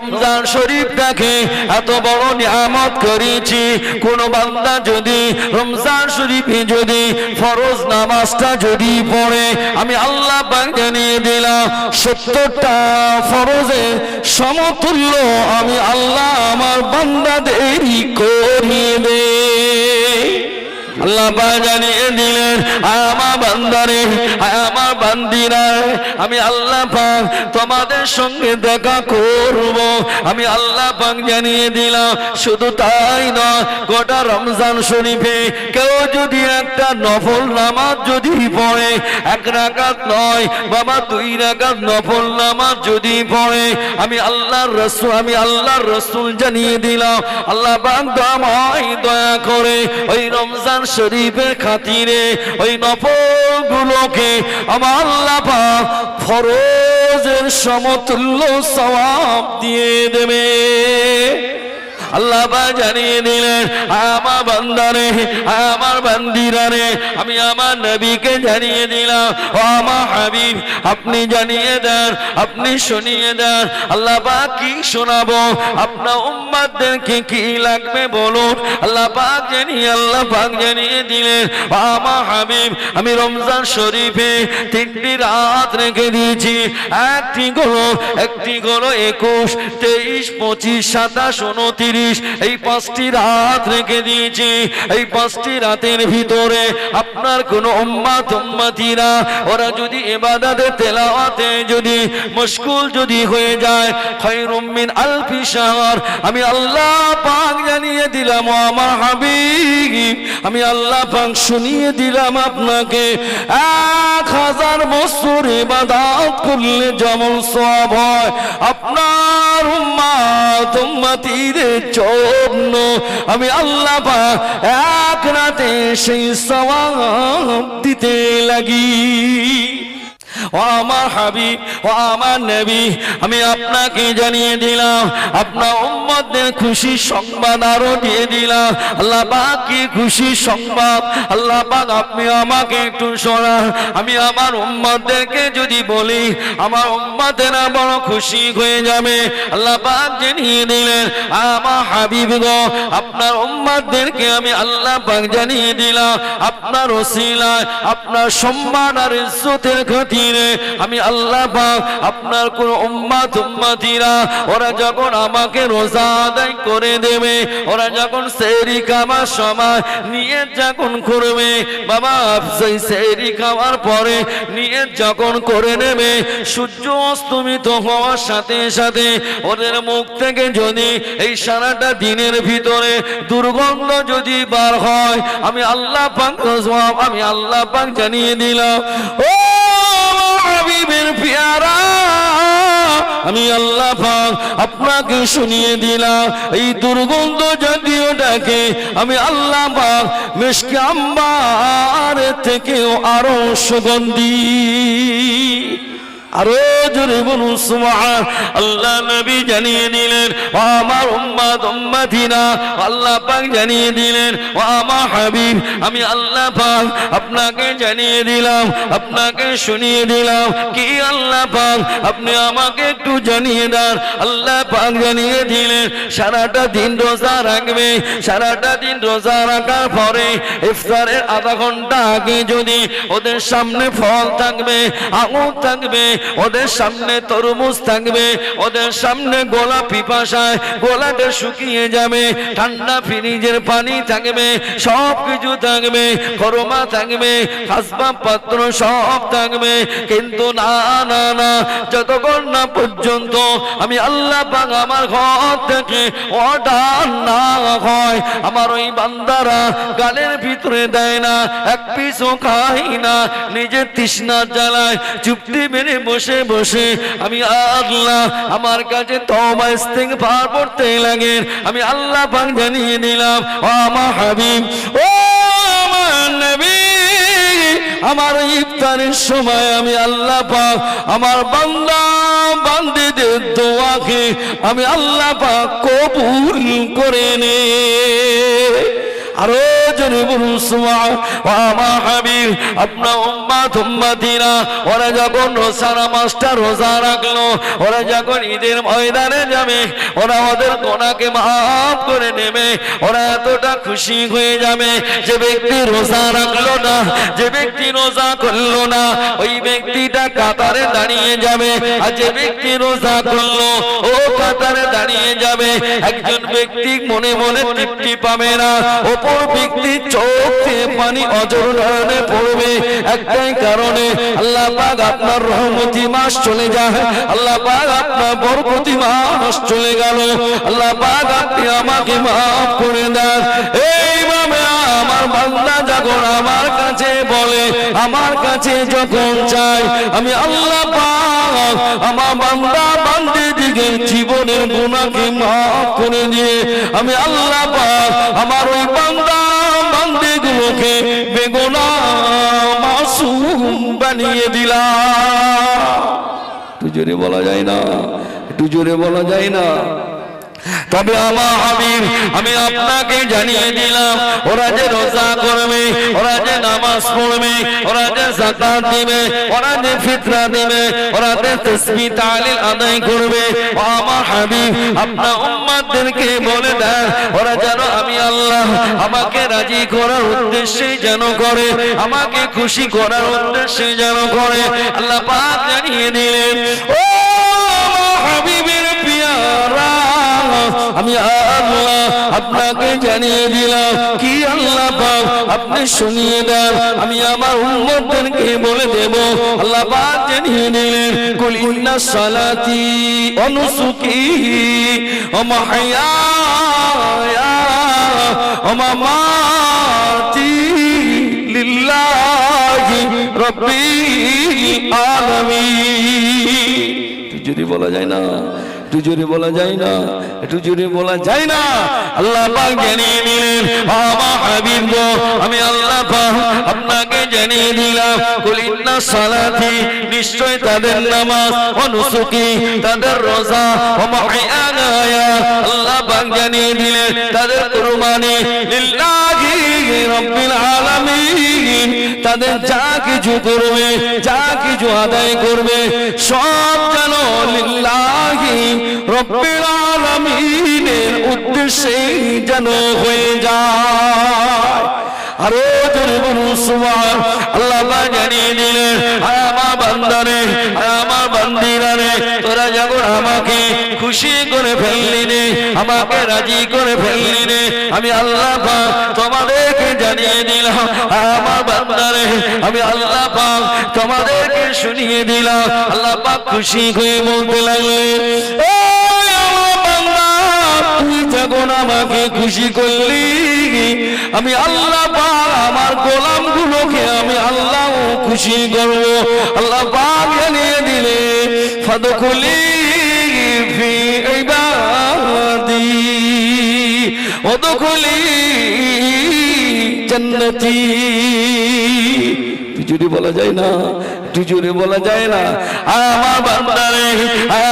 রমজান শরীফটাকে এত বড় নিয়ামত করেছি। কোন বান্দা যদি রমজান শরীফে যদি ফরজ নামাজটা যদি পড়ে, আমি আল্লাহ পাক জানিয়ে দিলাম 70টা ফরজের সমতুল্য আমি আল্লাহ আমার বান্দাদেরই করিয়ে দে। আল্লাহ পাক জানিয়ে দিলেন, আমার বান্দারে, আমার বান্দিরা, আমি আল্লাহ পাক তোমাদের সঙ্গে দেখা করব। আমি আল্লাহ পাক জানিয়ে দিলাম, শুধু তাই নয়, গোটা রমজান শরীফে কেউ যদি একটা নফল নামাজ যদি পড়ে, 1 রাকাত নয় বাবা, 2 রাকাত নফল নামাজ যদি পড়ে, আমি আল্লাহর রাসূল জানিয়ে দিলাম, আল্লাহ পাক দয়া করে ওই রমজান শরীফের খাতিরে ওই নফলগুলোকে আমার আল্লাহ পাক ফরজের সমতুল্য সওয়াব দিয়ে দেবে। আল্লাহ পাক জানিয়ে দিলেন, আমার বান্দারে, আমার বান্দিরা রে, আমি আমার নবীকে জানিয়ে দিলাম, ও আমার হাবিব আপনি জানিয়ে দেন, আপনি শুনিয়ে দেন। আল্লাহ পাক কি শোনাবো, আপনার উম্মতদেরকে কি লাগবে বলুন। আল্লাহ পাক জানিয়ে দিলেন, ও আমার হাবিব আমি রমজান শরীফে 3টি রাত রেখে দিয়েছি। একটি হলো 21, 23, 25, 27, 29, এই 5টি রাত রেখে দিয়েছি। এই 5টি রাতের ভিতরে আপনার কোন উম্মতিরা ওরা যদি ইবাদতে তেলাওয়াতে যদি মশগুল যদি হয়ে যায়, খায়রুম মিন আলফি শাহর, আমি আল্লাহ পাক জানিয়ে দিলাম, ও আমার হাবিব আমি আল্লাহ পাক শুনিয়ে দিলাম আপনাকে 1000 বছর ইবাদত করলে যেমন সওয়াব হয়, আপনার উম্মতিদের জন্য আমি আল্লাহ পাক 1 রাতে সেই সওয়াব দিতে লাগি। ও আমার হাবিব, ও আমার নবী, আমি আপনাকে জানিয়ে দিলাম, আপনার উম্মতদের খুশি সংবাদ আরো দিয়ে দিলাম। আল্লাহ পাক কি খুশি সংবাদ, আল্লাহ পাক আপনি আমাকে একটু শোনান। আমি আমার উম্মতদেরকে যদি বলি, আমার উম্মতেরা বড় খুশি হয়ে যাবে। আল্লাহ পাক জানিয়ে দিলেন, আমার হাবিব গো, আপনার উম্মতদেরকে আমি আল্লাহ পাক জানিয়ে দিলাম, আপনার ওসিলায়, আপনার সম্মান আর ইজ্জতের খাতিরে আমি আল্লাহ পাক আপনার কোন উম্মতিরা ওরা যখন আমাকে রোজা আদায় করে দেবে, ওরা যখন সেহরি খাওয়ার সময় নিয়ত যখন করবে, বাবা সেই সেহরি খাওয়ার পরে নিয়ত যখন করে নেবে, সূর্য অস্তমিত হওয়ার সাথে সাথে ওদের মুখ থেকে যদি এই সারাটা দিনের ভিতরে দুর্গন্ধ যদি বার হয়, আমি আল্লাহ পাক জানিয়ে দিলাম, ও হাবিবের পিয়ারা আমি আল্লাহ পাক আপনাকে শুনিয়ে দিলাম, এই দুর্গন্ধ যদিও ডাকে আমি আল্লাহ পাক মিশকে আম্বার থেকেও আরো সুগন্ধি। আরো জোরে বলুন সুবহান আল্লাহ। নবী জানিয়ে দিলেন, ও আমার উম্মতিরা, আল্লাহ পাক জানিয়ে দিলেন, ও আমার হাবিব আমি আল্লাহ পাক আপনাকে জানিয়ে দিলাম, আপনাকে শুনিয়ে দিলাম। কি আল্লাহ পাক আপনি আমাকে একটু জানিয়ে দেন। আল্লাহ পাক জানিয়ে দিলেন, সারাটা দিন রোজা রাখবে, সারাটা দিন রোজা রাখার পরে ইফতারের আধা ঘন্টা আগে যদি ওদের সামনে ফল থাকবে, আঙুর থাকবে, ওদের সামনে তরমুজ থাকবে, ওদের সামনে গোলা পিপাসায় গোলাটা শুকিয়ে যাবে, ঠান্ডা ফ্রিজের পানি থাকবে, সব কিছু থাকবে, খরমা থাকবে, আসবাব পত্র সব থাকবে, কিন্তু না না না, যতক্ষণ না পর্যন্ত আমি আল্লাহ পাক আমার ঘর থেকে অর্ডার না হয়, আমার ওই বান্দারা গালের ভিতরে দেয় না, এক পিসও খাই না, নিজের তৃষ্ণা জ্বালায় চুপটি মেরে বসে বসে আমি আল্লাহ আমার কাছে তওবা ইস্তিগফার পড়তে লাগে। আমি আল্লাহ পাক জানিয়ে দিলাম, ও আমার হাবিব, ও আমার নবী, আমার ইফতারের সময় আমি আল্লাহ পাক আমার বান্দা বান্দীদের দোয়াকে আমি আল্লাহ পাক কবুল করে নে। আরো জোরে বলুন সুবহান। ও আমার হাবিব আপনার উম্মত উম্মতিরা ওরা যখন রোজা নামাজটা রোজা রাখলো, ওরা যখন ঈদের ময়দানে যাবে, ওরা ওদের গুনাহকে মাফ করে নেবে, ওরা এতটা খুশি হয়ে যাবে। যে ব্যক্তি রোজা রাখলো না, যে ব্যক্তি রোজা করলো না, ওই ব্যক্তিটা কাতারে দাঁড়িয়ে যাবে, আর যে ব্যক্তি রোজা করলো ও কাতারে দাঁড়িয়ে যাবে। একজন ব্যক্তি মনে মনে তৃপ্তি পাবে না, অপর ব্যক্তি চোখ দিয়ে পানি অজর নয়নে পড়বে। একটাই কারণে, আল্লাহ পাক আপনার রহমতি মাস চলে যায়, আল্লাহ পাক আপনার বরকতি মাস চলে গেল, আল্লাহ পাক আপনি আমাকে মাফ করে দেন। এইভাবে আমার বান্দা যখন আমার কাছে বলে, আমার কাছে যখন চাই, আমি আল্লাহ পাক আমার বান্দা বান্দিদিকে জীবনের গুনাহকে মাফ করে দিয়ে আমি আল্লাহ পাক আমার ওই বান্দা বান্দিগুলোকে বেগুনাহ মাসুম বানিয়ে দিলাম। একটু জোরে বলা যায় না, একটু জোরে বলা যায় না। তবে আমার হাবিব আমি আপনাকে জানিয়ে দিলাম, ওরা যে রোজা করবে, ওরা যে নামাজ পড়বে, ওরা যে যাকাত দিবে, ওরা যে ফিতরা দিবে, ওরা যে তাসবিহ তাহলিল আদায় করবে, ও আমার হাবিব আপনার উম্মতদেরকে বলে দেন, ওরা যেন আমি আল্লাহ আমাকে রাজি করার উদ্দেশ্যে যেন করে, আমাকে খুশি করার উদ্দেশ্যে যেন করে। আল্লাহ পাক জানিয়ে দিলেন, ও আমার হাবিবের পিয়ারা আমি আল্লাহ আপনাকে জানিয়ে দিলাম কি আল্লাহ পাক আপনি শুনিয়ে দেন, আমি আমার উম্মতদেরকে বলে দেব। আল্লাহ পাক জানিয়ে দিলেন, কুল ইন্না সালাতি ওয়া নুসুকি ওয়া মাহইয়ায়া ওয়া মামাতি লিল্লাহি রাব্বিল আলামিন। যদি বলা যায় না, একটু জোরে বলা যায় না, একটু জোরে বলা যায় না। আল্লাহ পাক জানিয়ে দিলেন, আমার হাবিব গো আমি আল্লাহ পাক আপনাকে জানিয়ে দিলাম, কুল ইন্না সালাতি নিশ্চয় তাদের নামাজ, ও নুসুকি তাদের রোজা, ও মাহইয়ায়া আল্লাহ পাক জানিয়ে দিলেন তাদের কুরবানি, লিল্লাহি রাব্বিল আলামিন তাদের যা কিছু করবে, যা কিছু আদায় করবে সব যেন লিল্লাহি রাব্বিল আলামিনের উদ্দেশ্যে যেন হয়ে যায়। আরো জোরে বলুন সুবহান। আল্লাহ পাক জানিয়ে দিলেন, আমার বান্দারে আমার বান্দিরা রে, তোরা যখন আমাকে খুশি করে ফেললি রে, আমাকে রাজি করে ফেললি রে, আমি আল্লাহ পাক তোমাদেরকে জানিয়ে দিলাম, আমার বান্দারে আমি আল্লাহ পাক তোমাদেরকে শুনিয়ে দিলাম। আল্লাহ পাক খুশি হয়ে বলতে লাগলেন, ও আমার বান্দা তুই যখন আমাকে খুশি করলি, আমি আল্লাহ পাক আমার গোলামগুলোকে আমি আল্লাহ খুশি করব। আল্লাহ পাক জানিয়ে দিলে, ফাদখুলি ফি ইবাদি ওয়াদখুলি জান্নাতি। জোরে বলা যায় না, একটু জোরে বলা যায় না। আমার বান্দারে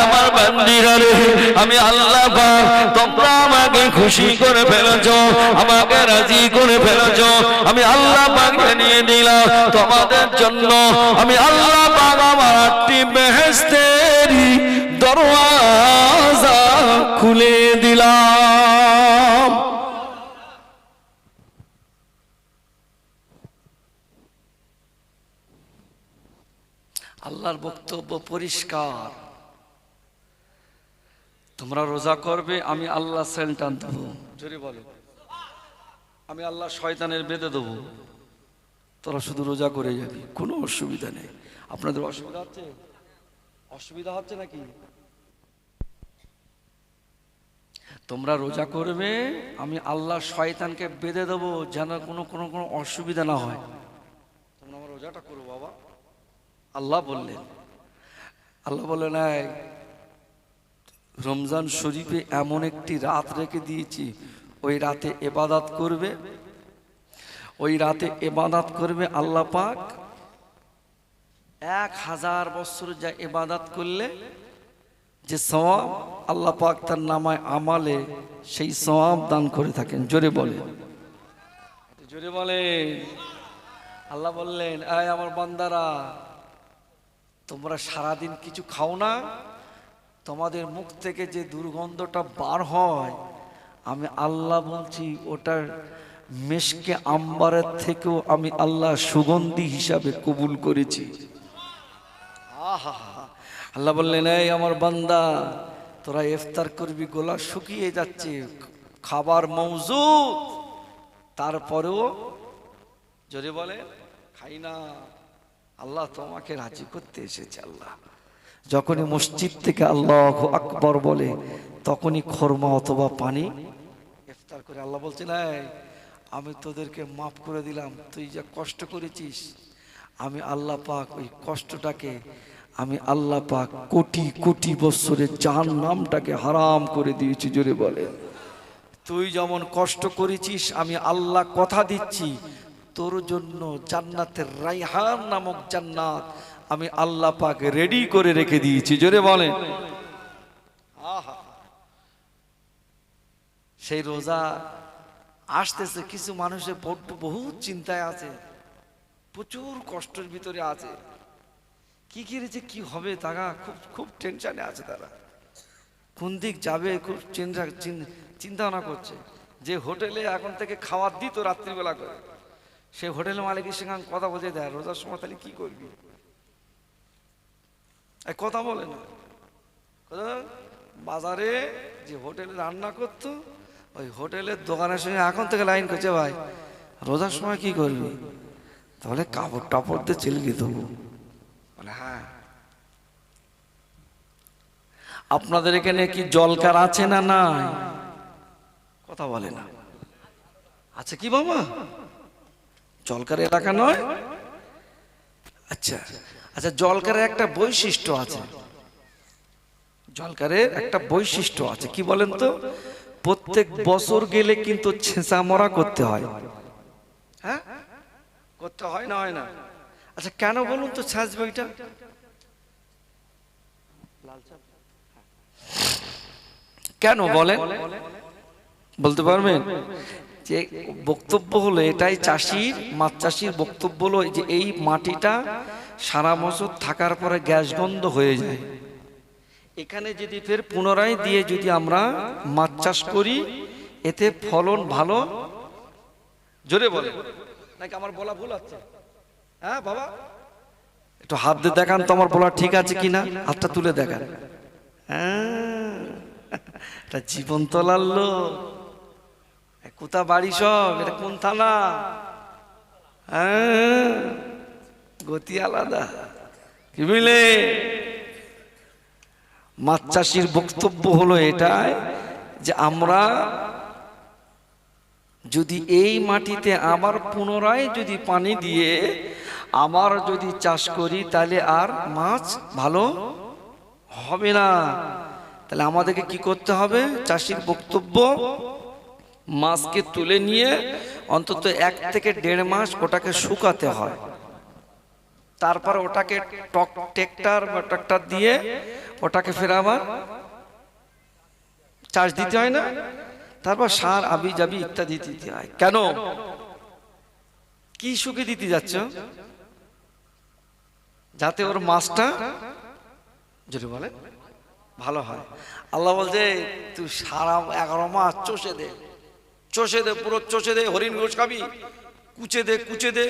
আমার বান্দিরা রে, আমি আল্লাহ পাক তোমরা আমাকে খুশি করে ফেলেছো, আমাকে রাজি করে ফেলেছো, আমি আল্লাহ পাক জানিয়ে দিলাম তোমাদের জন্য আমি আল্লাহ পাক আমার 8টি বেহেশতের দরওয়াজা খুলে দিলাম। আল্লাহর বক্তব্য পরিষ্কার, তোমরা রোজা করবে, আমি আল্লাহ সেন্টার দেবো। জোরে বলো, আমি আল্লাহ শয়তানের বেঁধে দেবো, তোরা শুধু রোজা করে যাবি, কোনো অসুবিধা নেই। আপনাদের অসুবিধা হচ্ছে? অসুবিধা হচ্ছে নাকি? তোমরা রোজা করবে, আমি আল্লাহ শয়তানকে বেঁধে দেবো যেন কোনো কোনো কোনো অসুবিধা না হয়। তোমরা আমার রোজাটা করো বাবা, আল্লাহ বললেন। আল্লাহ বললেন, রমজান শরীফে এমন একটি রাত রেখে দিয়েছি, ওই রাতে ইবাদত করবে, ওই রাতে ইবাদত করবে আল্লাহ পাক 1000 বছর যা ইবাদত করলে যে সওয়াব আল্লাহ পাক তার নামায় আমালে সেই সওয়াব দান করে থাকেন। জোরে বলে জোরে বলেন। আল্লাহ বললেন, এই আমার বান্দারা, তোমরা সারাদিন কিছু খাও না, তোমাদের মুখ থেকে যে দুর্গন্ধটা বার হয়, আমি আল্লাহ বলছি ওটার মেশকে আম্বারের থেকেও আমি আল্লাহ সুগন্ধি হিসাবে কবুল করেছি। আহা, আল্লাহ বললেন, এই আমার বান্দা, তোরা ইফতার করবি, গলা শুকিয়ে যাচ্ছে, খাবার মওজুদ, তারপরেও জোরে বলে খাই না। আল্লাহ তোমাকে রাজি করতে এসেছে। আল্লাহ যখনই মসজিদ থেকে আল্লাহু আকবার বলে, তখনই খরমা অথবা পানি ইফতার করে। আল্লাহ বলছেন, এই আমি তোদেরকে মাফ করে দিলাম, তুই যা কষ্ট করেছিস, আমি আল্লাহ পাক ওই কষ্টটাকে, আমি আল্লাহ পাক কোটি কোটি বছরের জাহান্নামটাকে হারাম করে দিয়েছি। জোরে বলে, তুই যেমন কষ্ট করেছিস, আমি আল্লাহ কথা দিচ্ছি তোর জন্য জান্নাতের রাইহান নামক জান্নাত আমি আল্লাহ পাক রেডি করে রেখে দিয়েছি। জোরে বলেন। আহা, সেই রোজা আসতেছে, কিছু মানুষের বহুত চিন্তায় আছে, প্রচুর কষ্টের ভিতরে আছে, কি করেছে কি হবে তারা খুব খুব টেনশনে আছে, তারা কোন দিক যাবে খুব চিন্তা ভাবনা করছে। যে হোটেলে এখন থেকে খাবার দিত রাত্রিবেলা করে, সে হোটেলের মালিকের সঙ্গে কথা বলতে দেয়, রোজার সময় তাহলে কি করবি, কথা বলে না। বাজারে যে হোটেলে রান্না করতো, ওই হোটেলের দোকানের সঙ্গে এখন থেকে লাইন করছে, ভাই রোজার সময় কি করবি, তাহলে কাপড় টাপড় দিয়ে চিলকি দেবো। বলে হ্যাঁ। আপনাদের এখানে কি জলকার আছে না নাই? কথা বলে না। আছে কি বাবা? জলকার এলাকা নয়? আচ্ছা আচ্ছা, জলকারের একটা বৈশিষ্ট্য আছে, জলকারের একটা বৈশিষ্ট্য আছে, কি বলেন তো? প্রত্যেক বছর গেলে কিন্তু ছেঁচা মরা করতে হয়। হ্যাঁ, করতে হয় না? হয় না? আচ্ছা কেন বলুন তো ছাঁচ বইটা? কেন বলেন, বলতে পারবেন? যে বক্তব্য হলো এটাই, চাষির, মাছ চাষির বক্তব্য হলো যে এই মাটিটা সারা বছর থাকার পরে গ্যাস গন্ধ হয়ে যায়, এখানে যদি ফের পুনরায় দিয়ে যদি আমরা মাছ চাষ করি, এতে ফলন ভালো। জোরে বলে, নাকি আমার বলা ভুল আছে? হ্যাঁ বাবা, একটু হাত দিয়ে দেখান তো আমার বলা ঠিক আছে কিনা, হাতটা তুলে দেখান। হ্যাঁ, এটা জীবন তোলার লোক। কোথা বাড়ি সব? এটা কোন থানা? হ্যাঁ, গতি আলাদা, কি বুঝলে? মাছ চাষির বক্তব্য হলো এটাই যে আমরা যদি এই মাটিতে আবার পুনরায় যদি পানি দিয়ে আবার যদি চাষ করি, তাহলে আর মাছ ভালো হবে না। তাহলে আমাদেরকে কি করতে হবে? চাষির বক্তব্য, মাছকে তুলে নিয়ে অন্তত 1 থেকে 1.5 মাস ওটাকে শুকাতে হয়, তারপর ওটাকে ট্রাক্টর বা ট্রাক্টর দিয়ে ওটাকে ফের আবার চাষ দিতে হয় না, তারপর সার আবি যাবি ইত্যাদি দিতে হয়। কেন? কি শুকে দিতে যাচ্ছ? যাতে ওর মাছটা যদি বলে ভালো হয়। আল্লাহ বলছে তুই সারা 11 মাস চষে দে, চষে দে, পুরো চষে দে, হরিণ গোশ খাবি, কুচে দে, কুচে দে।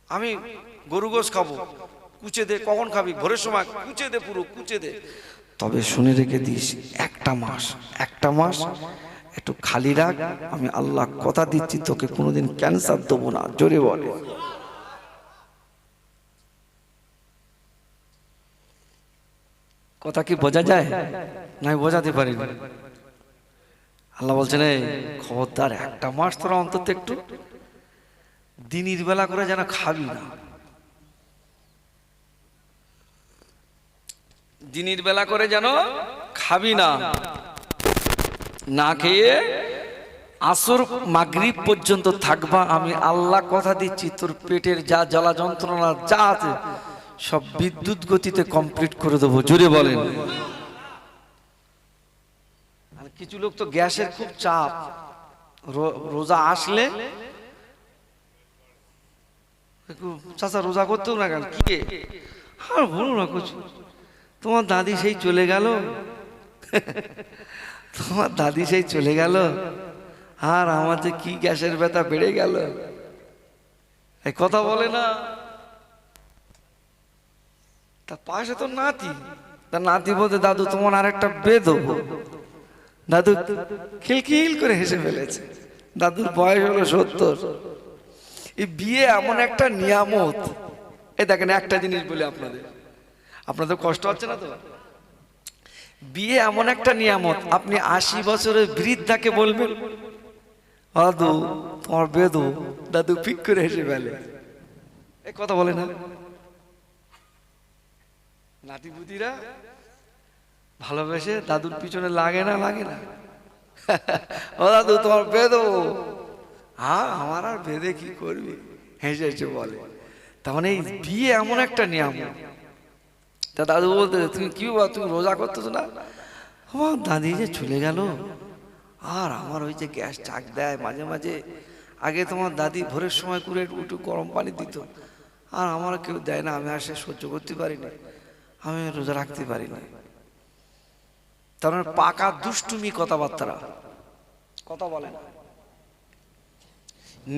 আমি গরু গোশ খাবো, কুচে দে। কখন খাবি? ভোরের সময়, কুচে দে, পুরো কুচে দে। তবে শুনে রেখে দিস, একটা মাস একটু খালি রাখ, আমি আল্লাহ কথা দিচ্ছি তোকে কোনোদিন ক্যান্সার দেবো না। জোরে বলে। কথা কি বোঝা যায়? নাই বোঝাতে পারি। আল্লাহ বলছেন খবরদার, 1 মাস তোরা অন্তত একটু দিনের বেলা করে যেন খাবি না, দিনের বেলা করে যেন খাবি না, না খেয়ে আসর মাগরিব পর্যন্ত থাকবা। আমি আল্লাহ কথা দিচ্ছি তোর পেটের যা জ্বালা যন্ত্রণা যা আছে সব বিদ্যুৎ গতিতে কমপ্লিট করে দেবো। জোরে বলেন। কিছু লোক তো গ্যাসের খুব চাপ, রোজা আসলে চাচা রোজা করতেও না কেন, কি আর বলো না কিছু, তোমার দাদি সেই চলে গেল, তোমার দাদি সেই চলে গেল, আর আমার যে কি গ্যাসের ব্যথা বেড়ে গেল, এই কথা বলে না। তার পাশে তো নাতি, তার নাতি বলতে দাদু তোমার আরেকটা বেদো। দাদু খিলখিল করে হেসে ফেলেছে। দাদুর বয়স হলো 70। এই বিয়ে এমন একটা নিয়ামত। এই দেখেন একটা জিনিস বলি আপনাদের কষ্ট হচ্ছে না তো? বিয়ে এমন একটা নিয়ামত, আপনি 80 বছরের বৃদ্ধাকে বলবেন দাদু তোমার বেদো, দাদু পিক করে হেসে ফেলে। এই কথা বলে না নাতিপুতিরা? ভালোবেসে দাদুর পিছনে লাগে না ও দাদু তোমার বেদো। হ্যাঁ আমার আর বেদে কি করবি, হেসে হেসে বলে। তার মানে এই বিয়ে এমন একটা নিয়ম। তা দাদু বলতে তুমি কি বাবা তুমি রোজা করতেছো না? আমার দাদি যে চলে গেল, আর আমার ওই যে গ্যাস চাক দেয় মাঝে মাঝে, আগে তোমার দাদি ভোরের সময় করে একটু গরম পানি দিত, আর আমার কেউ দেয় না, আমি আর সে সহ্য করতে পারি না, আমি রোজা রাখতে পারি না। তার মানে পাকা দুষ্টুমি কথাবার্তা, কথা বলে না।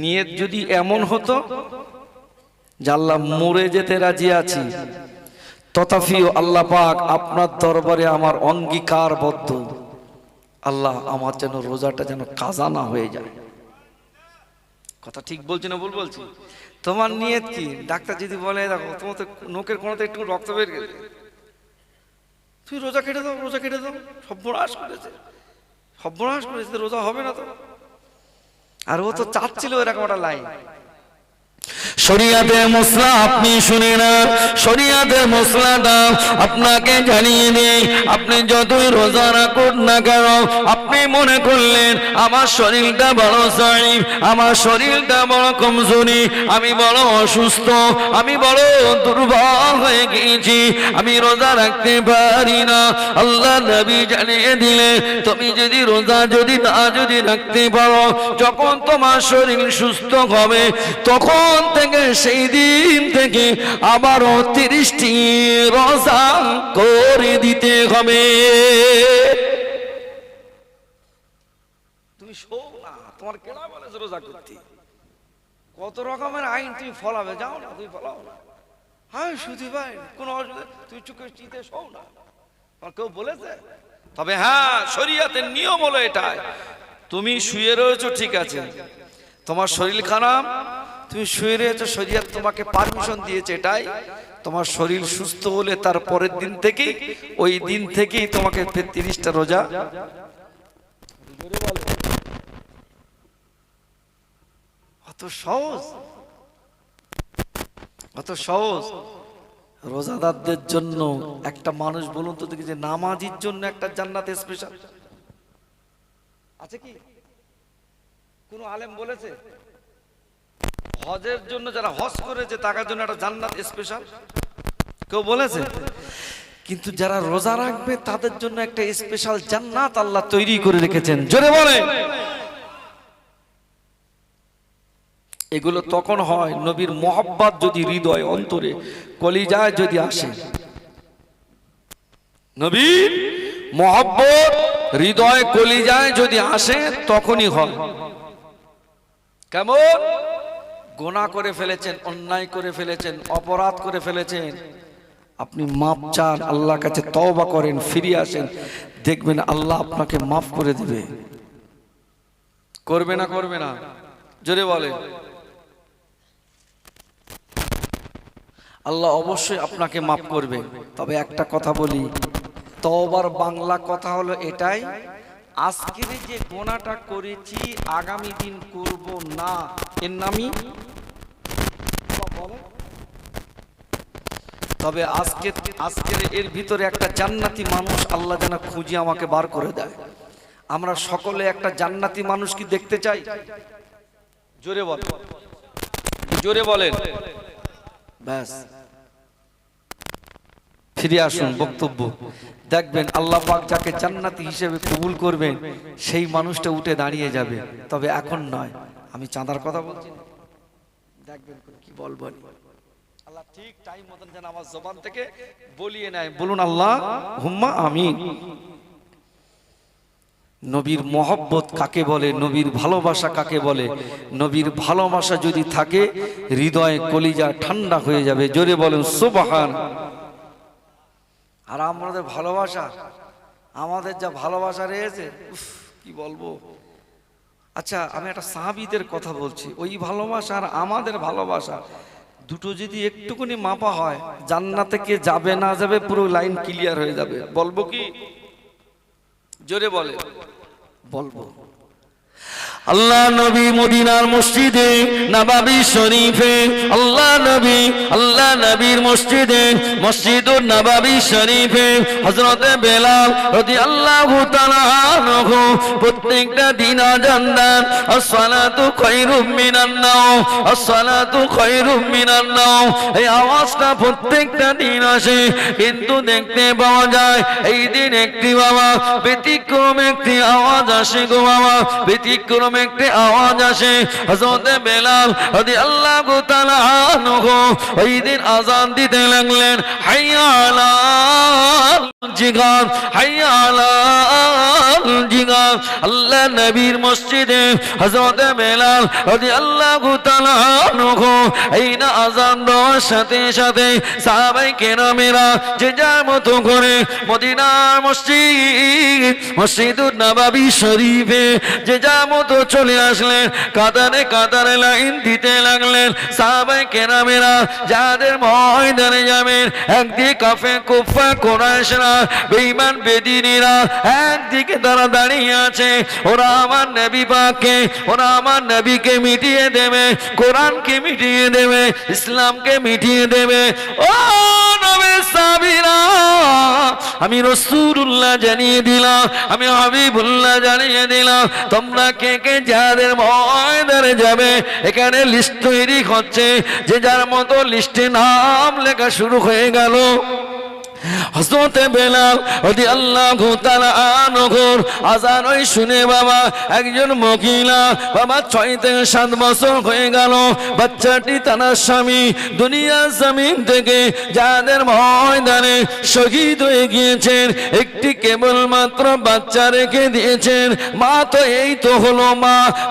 নিয়ত যদি এমন হতো যে আল্লাহ মরে যেতে রাজি আছি, তথাপিও আল্লাহ পাক আপনার দরবারে আমার অঙ্গীকারবদ্ধ, আল্লাহ আমার যেন রোজাটা যেন কাজা না হয়ে যায়। কথা ঠিক বলছি না ভুল বলছি? তোমার নিয়ত কি? ডাক্তার যদি বলে দেখো তোমার তো নোকের কোণাতে একটু রক্ত বের গেছে, তুই রোজা কেটে দাও, রোজা কেটে দাও, সর্বনাশ করেছে, রোজা হবে না তো। আর ও তো চাচ্ছিল এরকম একটা লাইন। শরিয়াতের মশলা আপনি শুনে না, শরিয়াতের মশলাটা আপনাকে জানিয়ে দেই। আপনি যতই রোজা রাখুন না কেন, আপনি মনে করলেন আমার শরীরটা বড় জয়ীফ, আমার শরীরটা বড় কমজোরি, আমি বড় অসুস্থ, আমি বড় দুর্বল হয়ে গিয়েছি, আমি রোজা রাখতে পারি না। আল্লাহ নবী জানিয়ে দিলে তুমি যদি রোজা যদি রাখতে পারো, যখন তোমার শরীর সুস্থ হবে তখন থেকে সেই দিন থেকে আবারও 30টি রোজা করে দিতে হবে। তুমি শো না, তোমার কেনা বলেছে রোজা করতে, কত রকমের আইন তুমি ফলাবে, যাও না তুমি ফলাও না। হ্যাঁ শুধু ভাই কোনো অসুবিধা, তুই চুকে চিতে শো না, তোমার কেউ বলেছে? তবে হ্যাঁ শরিয়াতের নিয়ম হলো এটাই, তুমি শুয়ে রয়েছো ঠিক আছে, তোমার শরীর খারাপ, তুমি শুয়ে রয়েছো, শরীয়ত তোমাকে পারমিশন দিয়েছে এটাই, তোমার শরীর সুস্থ হলে তার পরের দিন থেকেই, ওই দিন থেকেই তোমাকে 30টা রোজা। অত সহজ রোজাদারদের জন্য। একটা মানুষ বলুন তো দেখি যে নামাজির জন্য একটা জান্নাত স্পেশাল আছে কি? কোন আলেম বলেছে? হজের জন্য যারা হজ করেছে তার জন্য একটা জান্নাত স্পেশাল কেউ বলেছে? কিন্তু যারা রোজা রাখবে তাদের জন্য একটা স্পেশাল জান্নাত আল্লাহ তৈরি করে রেখেছেন। জোরে বলে। এগুলো তখন হয় নবীর মহব্বত যদি হৃদয় অন্তরে কলিজায় যদি আসে, নবীর মহব্বত হৃদয় কলিজায় যদি আসে তখনই হয়। কেমন? গুনাহ করে ফেলেছেন, অন্যায় করে ফেলেছেন, অপরাধ করে ফেলেছেন, আপনি মাপ চান, আল্লাহর কাছে তওবা করেন, ফিরে আসেন, দেখবেন আল্লাহ আপনাকে মাফ করে দিবে। করবে না? করবে না? জোরে বলে। আল্লাহ অবশ্যই আপনাকে মাফ করবে। তবে একটা কথা বলি, তওবার বাংলা কথা হলো এটাই, আজকের যে গুনাহটা করেছি আগামী দিন করব না, এর নামই। তবে আজকের এর ভিতরে একটা জান্নাতি মানুষ আল্লাহ যেন খুঁজে আমাকে বার করে দেয়। আমরা সকলে একটা জান্নাতি মানুষ কি দেখতে চাই? জোরে বলেন, জোরে বলেন। ব্যাস, ফিরে আসুন বক্তব্য। দেখবেন আল্লাহ পাক যাকে জান্নাতি হিসেবে কবুল করবেন সেই মানুষটা উঠে দাঁড়িয়ে যাবে। তবে এখন নয়, আমি চাঁদার কথা বলছি, দেখবেন কি বলবো আল্লাহ ঠিক টাইম মতন যেন আমার জবান থেকে বলিয়ে নেয়। বলুন আল্লাহ হুম্মা আমিন। নবীর মহব্বত কাকে বলে, নবীর ভালোবাসা কাকে বলে? নবীর ভালোবাসা যদি থাকে হৃদয় কলিজা ঠান্ডা হয়ে যাবে। জোরে বলেন সুবহান। আর আমাদের ভালোবাসা, আমাদের যা ভালোবাসা রয়েছে কি বলবো। আচ্ছা আমি একটা সাহাবীদের কথা বলছি, ওই ভালোবাসা আর আমাদের ভালোবাসা দুটো যদি একটুখানি মাপা হয় জান্নাতে কে যাবে না যাবে পুরো লাইন ক্লিয়ার হয়ে যাবে। বলবো কি? জোরে বলে বলবো। আল্লাহ নবী মদিনার মসজিদে নববী শরীফে, আল্লাহ নবীর মসজিদে মসজিদুন নববী শরীফে হযরতে বেলাল রাদিয়াল্লাহু তাআলা আনহু প্রত্যেকটা দিন আযান দেন, আসসালাতু খায়রুম মিনান নাওম, আসসালাতু খায়রুম মিনান নাওম। এই আওয়াজটা প্রত্যেকটা দিন আসে, কিন্তু দেখতে পাওয়া যায় এই দিন একটি বাবা ব্যতিক্রম একটি আওয়াজ আসে গো বাবা, ব্যতিক্রম একটি আওয়াজ আসে। হযরত বেলাল রাদিয়াল্লাহু তাআলা আনহু ওই দিন আযান দিতে লাগলেন, হাইয়া আলাল জিহাদ, হাইয়া আলাল জিহাদ। আল্লাহ নবীর মসজিদে হযরত বেলাল রাদিয়াল্লাহু তাআলা আনহু এই না আযান দেওয়ার সাথে সাথে সাহাবায়ে কেরামেরা যে যার মতো করে মদিনার মসজিদুন নববী শরীফে যে যার মতো চলে আসলেন, কাতারে কাতারে লাইন দিতে লাগলেন। সাহাবায়ে কেরামেরা যাদের ময়দানে যাবেন, একদিকে কাফে কুফা কুরাইশরা বেঈমান বেদিনীরা একদিকে তারা দাঁড়িয়ে আছে। ওরা আমার নবী পাককে, ওরা আমার নবীকে মিটিয়ে দেবে, কোরআনকে মিটিয়ে দেবে, ইসলামকে মিটিয়ে দেবে। ও নবীর সাহাবীরা, আমি রাসূলুল্লাহ জানিয়ে দিলাম, আমি হাবিবুল্লাহ জানিয়ে দিলাম, তোমরা কে কে যাদের ময়দানে যাবে এখানে লিস্ট তৈরি হচ্ছে, যে যার মতো লিস্টে নাম লেখা শুরু হয়ে গেল। হযরত বেলাল রাদিয়াল্লাহু তাআলা আনহুর আযান ওই শুনে বাবা একজন মহিলা বাবা 6 থেকে 7 বছর হয়ে গেল, বাচ্চাটি তার স্বামী দুনিয়ার জমিন থেকে যাদের ময়দানে শহীদ হয়ে গিয়েছেন, একটি কেবলমাত্র বাচ্চা রেখে দিয়েছেন। মা তো এই তো হলো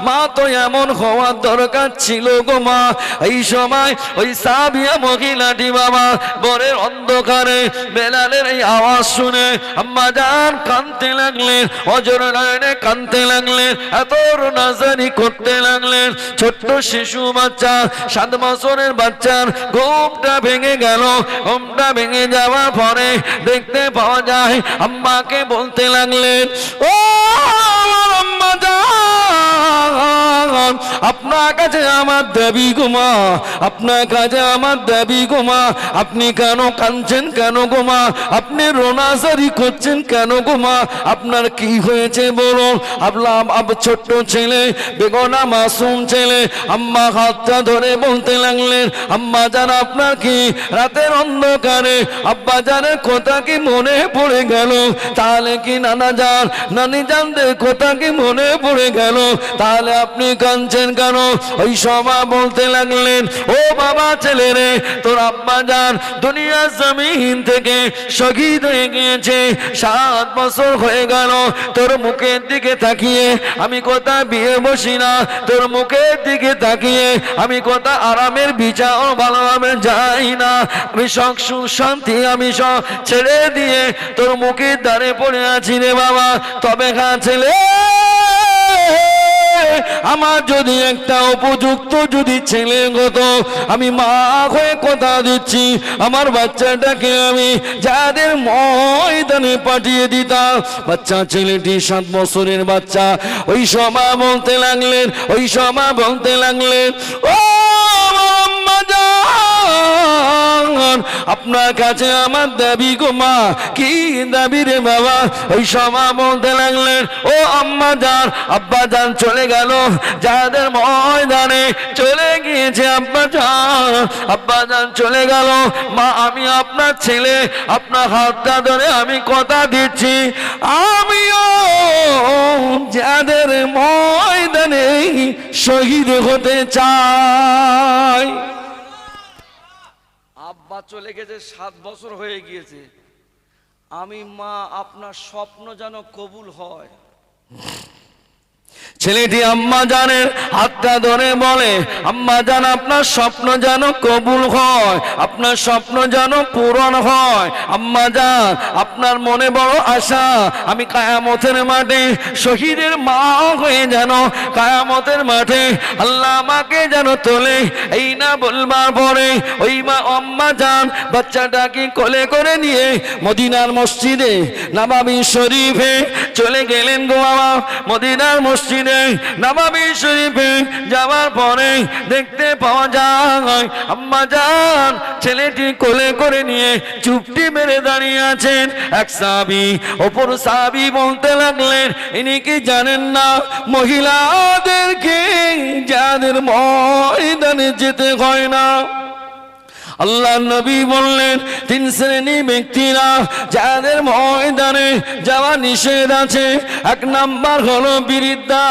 মা তো এমন হওয়ার দরকার ছিল গো মা। এই সময় ওই সাহাবিয়া মহিলাটি বাবা বরের অন্ধকারে বেলালের এই আওয়াজ শুনে আম্মা জান কাঁদতে লাগলেন, অজর নয়নে কাঁদতে লাগলেন, এত নাজারি করতে লাগলেন। ছোট্ট শিশু বাচ্চা 7 বছরের বাচ্চার ঘুমটা ভেঙে গেল। ঘুমটা ভেঙে যাওয়ার পরে দেখতে পাওয়া যায় আম্মাকে বলতে লাগলেন, ও আম্মা জান, আপনার কাছে আমার দাবি গোমা, আপনার কাছে আমার দাবি গোমা, আপনি কেন কাঁদছেন কেন গোমা, আপনি রোনাজারি করছেন কেন গোমা, আপনার কি হয়েছে বলুন। আপনার ছোট্ট ছেলে বেগনা মাসুম ছেলে আম্মা হাতটা ধরে বলতে লাগলেন, আম্মা জান আপনার কি রাতের অন্ধকারে আব্বা জানের কথা কি মনে পড়ে গেল? তাহলে কি নানা জান নানি জানদের কথা কি মনে পড়ে গেল? তাহলে আপনি কাঁদছেন কেন? ওই সময় বলতে লাগলেন, ও বাবা ছেলে রে, তোর আব্বা জান দুনিয়ার জমিন থেকে শহীদ হয়ে গিয়েছে, 7 বছর হয়ে গেল। তোর মুখের দিকে তাকিয়ে আমি কথা বিয়ে বসি না, তোর মুখের দিকে তাকিয়ে আমি কথা আরামের বিচার ভালোভাবে যাই না। আমি সব শান্তি আমি সব ছেড়ে দিয়ে তোর মুখের দ্বারে পড়ে আছি রে বাবা। তবে হ্যাঁ ছেলে, আমার যদি একটা উপযুক্ত যদি ছেলে হতো, আমি মা হয়ে কথা দিচ্ছি আমার বাচ্চাটাকে আমি যাদের ময়দানে পাঠিয়ে দিতাম। বাচ্চা ছেলেটি 7 বছরের বাচ্চা। ওই সময় বলতে লাগলেন, ওই সময় বলতে লাগলেন, ও আম্মা জান, আপনার কাছে আমার দাবি গো মা। কি দাবি রে বাবা? ওই সময় বলতে লাগলেন, ও আম্মা জান, আব্বা জান চলে গেল, যাদের ময়দানে চলে গিয়েছে আব্বা জান, আব্বা জান চলে গেল। মা আমি আপনার ছেলে, আপনার হাতটা ধরে আমি কথা দিচ্ছি, আমিও যাদের ময়দানে শহীদ হতে চাই। আব্বা চলে গেছে, 7 বছর হয়ে গিয়েছে। আমি মা আপনার স্বপ্ন যেন কবুল হয়। ছেলেটি আম্মা জানের হাতটা ধরে বলে, আম্মা জান আপনার স্বপ্ন যেন কবুল হয়, আপনার স্বপ্ন যেন পূরণ হয়। আম্মা জান আপনার মনে বড় আশা, আমি কায়ামতের মাঠে শহীদের মা হয়ে যেন কায়ামতের মাঠে আল্লাহ আমাকে যেন তোলে। এই না বলবার পরে ওই মা আম্মা জান বাচ্চাটাকে কোলে করে নিয়ে মদিনার মসজিদে নববী শরীফে চলে গেলেন গো বাবা। মদিনার মসজিদে নববী শরীফে যাওয়ার পরে দেখতে পাওয়া যায় আম্মা জান ছেলেটি কোলে করে নিয়ে চুপটি মেরে দাঁড়িয়ে আছেন। এক সাহাবী অপর সাহাবী বলতে লাগলেন, ইনি কি জানেন না মহিলাদেরকে যাদের ময়দানে যেতে হয় না? আল্লাহ নবী বললেন, 3 শ্রেণী ব্যক্তিরা যাদের ময়দানে যাওয়া নিষেধ আছে। 1 নাম্বার হলো বৃদ্ধা,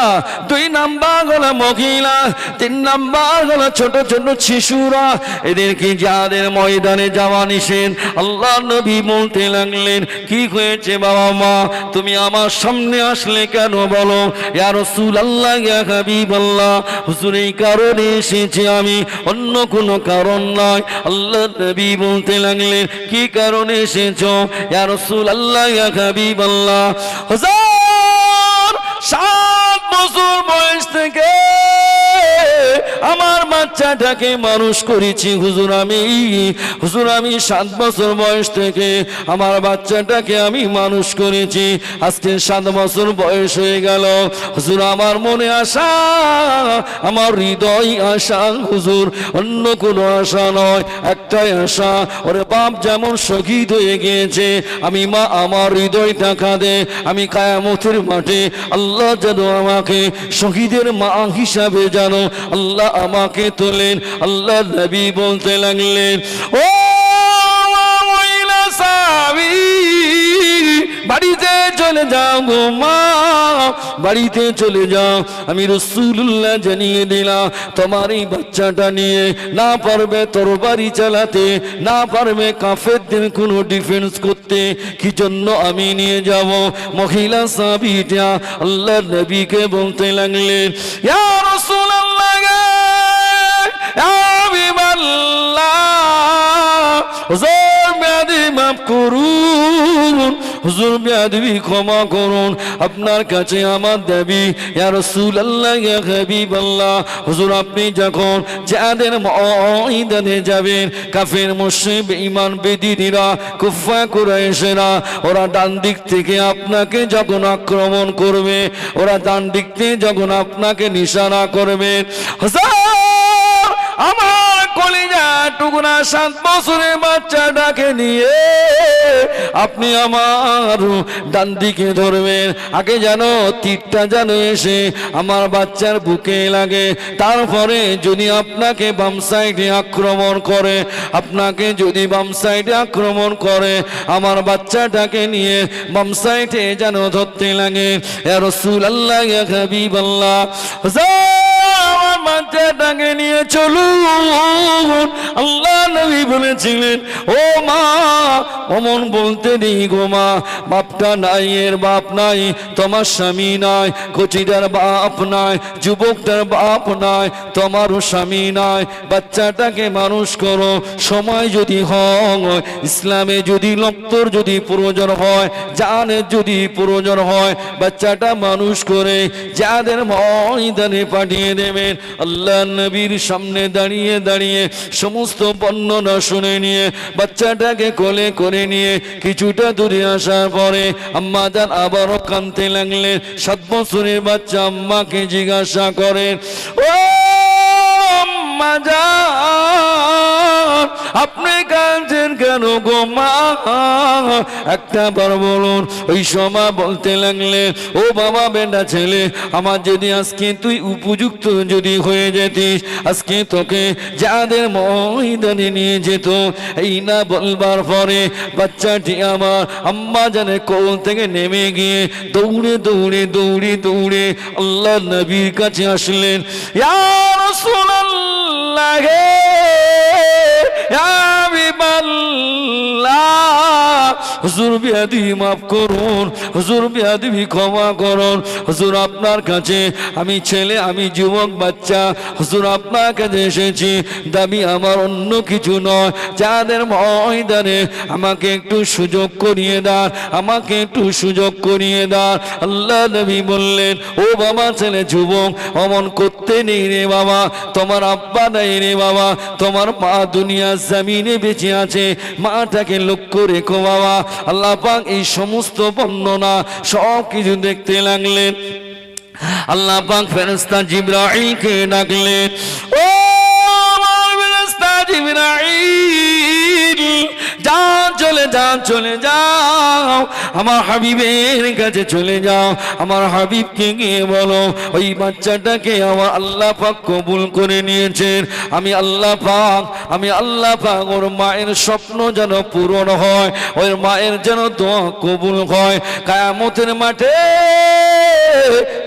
2 নাম্বার হলো মহিলা, 3 নাম্বার হলো ছোট ছোট শিশুরা। এদেরকে যাদের ময়দানে যাওয়া নিষেধ। আল্লাহ নবী বলতে লাগলেন, কি হয়েছে বাবা মা, তুমি আমার সামনে আসলে কেন বলো? ইয়া রাসূলুল্লাহ, ইয়া হাবিবাল্লাহ, হুজুর এই কারণে এসেছি আমি, অন্য কোনো কারণ নয়। আল্লাহ নবী বলতে লাগলেন, কি কারণে এসেছো? ইয়া রাসূলুল্লাহ, ইয়া হাবিবাল্লাহ, হুজুর 7 বছর বয়স থেকে আমার বাচ্চাটাকে মানুষ করেছি হুজুর। আমি 7 বছর বয়স থেকে আমার বাচ্চাটাকে আমি মানুষ করেছি। আজকে 7 বছর বয়স হয়ে গেল হুজুর। আমার মনে আশা, আমার হৃদয় আশা হুজুর, অন্য কোনো আশা নয়, একটাই আশা। ওরে বাপ যেমন শহীদ হয়ে গিয়েছে, আমি মা আমার হৃদয় টাকা দে, আমি কিয়ামতের মাঠে আল্লাহ যেন আমাকে শহীদের মা হিসাবে যেন আল্লাহ আমাকে তোলেন। আল্লাহ নবী বলতে লাগলেন, ও মহিলা সাহাবী, বাড়িতে চলে যাও গো মা, বাড়িতে চলে যাও। আমি রাসূলুল্লাহ জানিয়ে দিলাম, তোমার এই বাচ্চাটা নিয়ে না পারবে তরবারি চালাতে, না পারবে কাফেরদের কোনো ডিফেন্স করতে, কি জন্য আমি নিয়ে যাব। মহিলা সাহাবীটা আল্লাহ নবীকে বলতে লাগলেন, ইয়া রাসূলুল্লাহ, ইয়া হাবিবাল্লাহ, হুজুর বেয়াদবি মাফ করুন, হুজুর বেয়াদবি ক্ষমা করুন, আপনার কাছে আমার দাবি। ইয়া রাসূলুল্লাহ, ইয়া হাবিবাল্লাহ, হুজুর আপনি যখন যাদের ময়দানে যাবেন, কাফের মুশরিক ঈমান বেদীনীরা কুফার কুরাইশেরা ওরা ডান দিক থেকে আপনাকে যখন আক্রমণ করবে, ওরা ডান দিক থেকে যখন আপনাকে নিশানা করবে, হুজুর আমার কলিজা টুকরা 7 বছরের বাচ্চাটাকে নিয়ে আপনি আমার ডান দিকে ধরবেন। আগে যেন তীরটা যেন এসে আমার বাচ্চার বুকে লাগে, তারপরে যদি আপনাকে বাম সাইডে আক্রমণ করে, আপনাকে যদি বাম সাইডে আক্রমণ করে, আমার বাচ্চাটাকে নিয়ে বাম সাইডে যেন ধরতে লাগে। ইয়া রাসূলুল্লাহ, ইয়া হাবিবাল্লাহ, আমার বাচ্চাটাকে নিয়ে চলুন। আল্লাহ নবী বলেছিলেন, ও মা অমন বলতে নেই গো মা, বাপটা নাই, এর বাপ নাই, তোমার স্বামী নাই, কচিটার বাপ নাই, যুবকটার বাপ নাই, তোমারও স্বামী নাই, বাচ্চাটাকে মানুষ করো। সময় যদি হয়, ইসলামে যদি রক্তর যদি প্রয়োজন হয়, জানের যদি প্রয়োজন হয়, বাচ্চাটা মানুষ করে যাদের ময়দানে পাঠিয়ে দেবেন। আল্লাহ নবীর সামনে দাঁড়িয়ে দাঁড়িয়ে সমস্ত বর্ণনা শুনে নিয়ে বাচ্চাটাকে কোলে করে নিয়ে কিছুটা দূরে আসার পরে আম্মা জান আবারও কাঁদতে লাগলেন। 7 বছরের বাচ্চা আম্মাকে জিজ্ঞাসা করেন, ও আম্মা জান আপনি কাঁদছেন কেন গো মা? একটা বার বলুন। ওই সময় বলতে লাগলেন, ও বাবা বেটা ছেলে, আমার যদি আজকে তুই উপযুক্ত যদি হয়ে যেতিস, আজকে তোকে যাদের ময়দানে নিয়ে যেত। এই না বলবার পরে বাচ্চাটি আমার আম্মা জানে কোল থেকে নেমে গিয়ে দৌড়ে দৌড়ে দৌড়ে দৌড়ে আল্লাহ নবীর কাছে আসলেন। ইয়া রাসূলুল্লাহ, ইয়া হাবিবাল্লাহ, হুজুর বিয়াদি মাফ করুন, হুজুর বিয়াদি ক্ষমা করুন, হুজুর আপনার কাছে আমি ছেলে, আমি যুবক বাচ্চা, হুজুর আপনার কাছে এসেছি। দাবি আমার অন্য কিছু নয়, যাদের ময়দানে আমাকে একটু সুযোগ করিয়ে দান, আমাকে একটু সুযোগ করিয়ে দান। আল্লাহ নবী বললেন, ও বাবা ছেলে যুবক, অমন করতে নেই রে বাবা, তোমার আব্বা নাই রে বাবা, তোমার মা দুনিয়া জমিনে বেঁচে আছে, মাটাকে লক্ষ্য রেখো বাবা। আল্লাহ পাক এই সমস্ত বর্ণনা সব কিছু দেখতে লাগলেন। আল্লাহ পাক ফেরেশতা জিবরাইলকে ডাকলেন, ও আমার ফেরেশতা জিবরাইল, যাও চলে যাও, চলে যাও, আমার হাবিবের কাছে চলে যাও। আমার হাবিবকে গিয়ে বলো, ওই বাচ্চাটাকে আমার আল্লাহ পাক কবুল করে নিয়েছেন। আমি আল্লাহ পাক ওর মায়ের স্বপ্ন যেন পূরণ হয়, ওর মায়ের যেন দোয়া কবুল হয়। কিয়ামতের মাঠে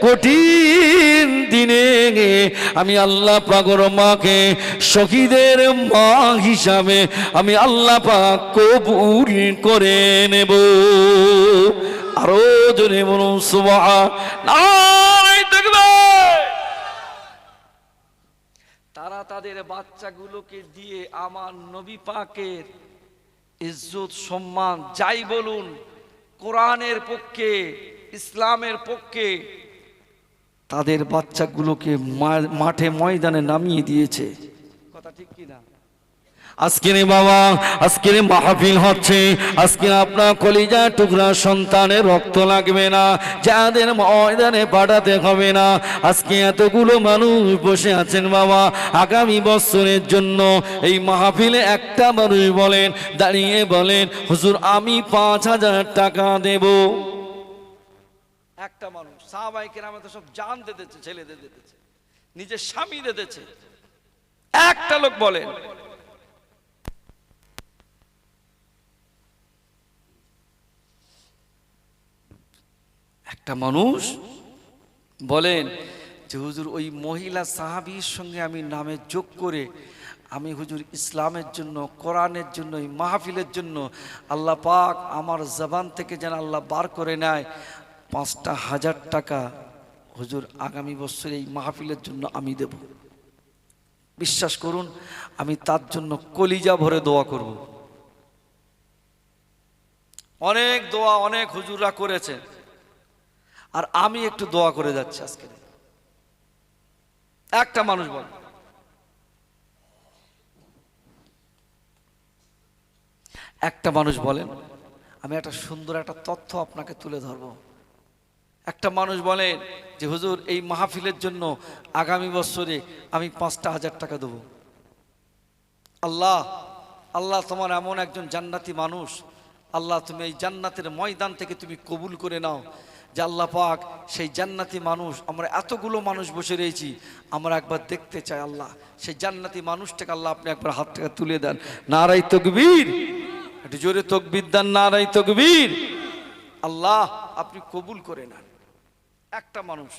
কঠিন দিনে আমি আল্লাহ পাক ওর মাকে শহীদের মা হিসাবে আমি আল্লাহ পাক কবুল করে নেব। আরো জোরে বলুন সুবহানাল্লাহ। তারা তাদের বাচ্চাগুলোকে দিয়ে আমার নবী পাকের ইজ্জত সম্মান যাই বলুন, কোরআনের পক্ষে, ইসলামের পক্ষে তাদের বাচ্চাগুলোকে মাঠে ময়দানে নামিয়ে দিয়েছে। কথা ঠিক কিনা? আজকের বাবা, আজকের মাহফিল হচ্ছে, আজকে আপনার কলিজা টুকরা সন্তানের রক্ত লাগবে না, যাদের ময়দানে পাঠাতে হবে না। আজকে এতগুলো মানুষ বসে আছেন বাবা, আগামী বছরের জন্য এই মাহফিলে একটা মানুষ বলেন, দাঁড়িয়ে বলেন, হুজুর আমি 5,000 টাকা দেব। একটা মানুষ। সাহাবায়ে কেরাম তো সব জান দিয়ে দিয়েছে, ছেলে দিয়ে দিয়েছে, নিজের স্বামী দিয়ে দিয়েছে। একটা লোক বলেন, একটা মানুষ বলেন যে হুজুর ওই মহিলা সাহাবীর সঙ্গে আমি নামে যোগ করে আমি হুজুর ইসলামের জন্য, কোরআনের জন্য, এই মাহফিলের জন্য আল্লাহ পাক আমার জবান থেকে যেন আল্লাহ বার করে নেয় 5,000 টাকা হুজুর আগামী বছর এই মাহফিলের জন্য আমি দেব। বিশ্বাস করুন, আমি তার জন্য কলিজা ভরে দোয়া করব। অনেক দোয়া অনেক হুজুররা করেছে, আর আমি একটু দোয়া করে যাচ্ছি আজকে। একটা মানুষ বল, একটা মানুষ বলেন, আমি একটা সুন্দর একটা তথ্য আপনাকে তুলে ধরবো। একটা মানুষ বলেন যে হুজুর এই মাহফিলের জন্য আগামী বছরে আমি 5,000 টাকা দেব। আল্লাহ, আল্লাহ তোমার এমন একজন জান্নাতি মানুষ, আল্লাহ তুমি এই জান্নাতের ময়দান থেকে তুমি কবুল করে নাও। যে আল্লাহ পাক সেই জান্নাতি মানুষ, আমরা এতগুলো মানুষ বসে রয়েছি, আমরা একবার দেখতে চাই আল্লাহ সেই জান্নাতি মানুষটাকে আল্লাহ আপনি একবার হাত থেকে তুলে দেন। নারাই তাকবীর, একটু জোরে তাকবীর দেন, নারাই তাকবীর। আল্লাহ আপনি কবুল করে নেন। একটা মানুষ